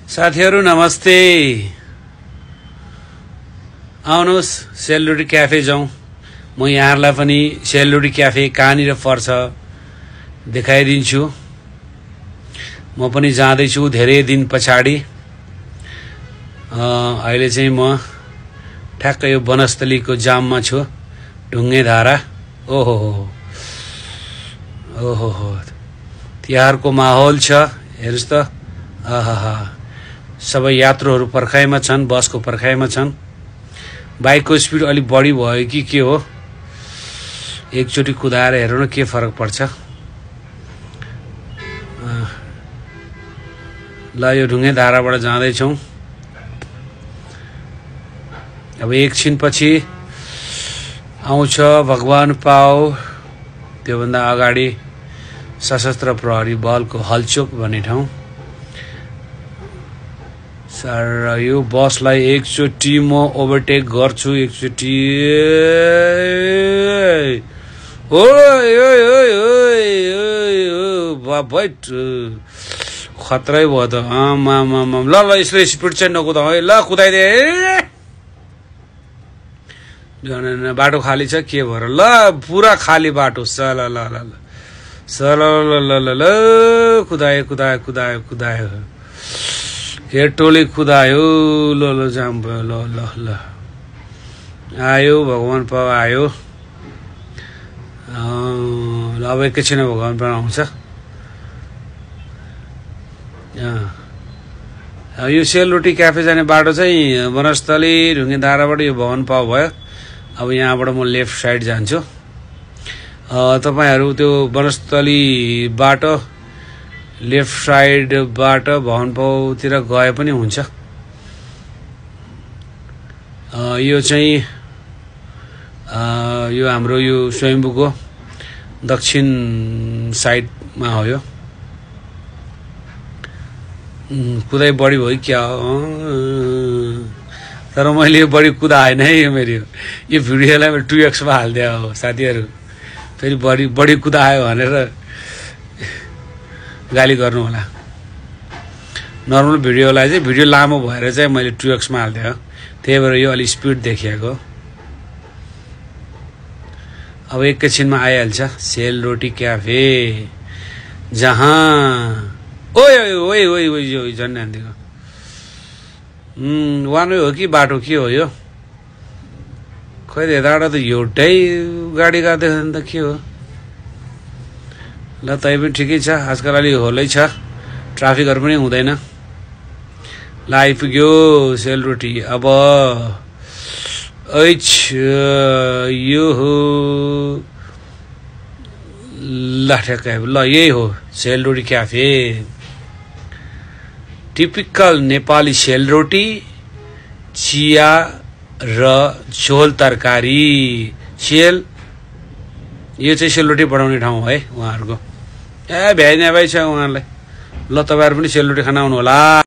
साथीहरु नमस्ते। आउनुहोस् सेलरोटी क्याफे जाउँ। म यहाँहरुलाई पनि सेलरोटी क्याफे कहाँनिर पर्छ देखाइदिन्छु। म पनि जाँदैछु धेरै दिन पछाडी। अहिले चाहिँ म ठ्याक्क यो वनस्थलीको जाममा छु। ढुङ्गे धारा। ओहो ओहो तिहारको माहौल छ। हेर्नुस् त। आहा सबै यात्रुहरू पर्खाइमा छन्, बसको पर्खाइमा छन्। बाइकको स्पिड अलि बढी भयो कि के हो? एकचोटि कुदाएर हेरौँ न के फरक पर्छ। ल यो ढुङ्गे धाराबाट जाँदैछौँ। अब एकछिनपछि आउँछ भगवान पाओ। त्योभन्दा अगाडि सशस्त्र प्रहरी बलको हलचोक भन्ने ठाउँ। सर यो बसलाई एकचोटि म ओभरटेक गर्छु। एकचोटि बैट खतरै भयो त। ल ल यसले स्पिड चाहिँ नकुदाऊ है। ल कुदाइदे। बाटो खाली छ के भएर? ल पुरा खाली बाटो। सल ल ल ल सल ल ल ल ल कुदायो कुदायो कुदायो कुदायो। केटोले कुदायो। ल ल जाम भयो। ल ल ल आयो भगवान पाओ आयो। ल अब एकैछिन भगवान पाओ आउँछ। यो सेलरोटी क्याफे जाने बाटो चाहिँ वनस्थली ढुङ्गे धाराबाट यो भवन पाओ भयो। अब यहाँबाट म लेफ्ट साइड जान्छु। तपाईहरु त्यो वनस्थली बाटो लेफ्ट साइडबाट भवन पाउतिर गए पनि हुन्छ। यो चाहिँ यो हाम्रो यो स्वयम्भूको दक्षिण साइडमा हो। यो कुदाइ बढी भयो क्या? तर मैले बढी कुदाएन है। यो मेरो यो भिडियोलाई मैले 2x मा हाल्दिए हो साथीहरु। फेरि बढी कुदायो भनेर गाली गर्नु होला। नर्मल भिडियोलाई चाहिँ भिडियो लामो भएर चाहिँ मैले 2x मा हाल्दिए हो। त्यही भएर यो अलि स्पिड देखिएको। अब एकैछिनमा आइहाल्छ सेलरोटी क्याफे जहाँ ओइ ओइ ओइ ओइ ओइ झन् हान्दिको। वान वे हो कि बाटो के हो यो? खोइ यताबाट त एउटै गाडी गर्दैछ नि त के हो? ल तै पनि ठिकै छ। आजकल अलि होलै छ। ट्राफिकहरू पनि हुँदैन। ल आइपुग्यो सेलरोटी। अब यो हो ल ठ्याक्कै। ल यही हो सेलरोटी क्याफे। टिपिकल नेपाली सेलरोटी, चिया र झोल तरकारी। सेल यो चाहिँ सेलरोटी बनाउने ठाउँ है उहाँहरुको। भ्याइ नभ्याइ छ उहाँहरुलाई। ल तपाईहरु पनि सेलरोटी खान आउनु होला।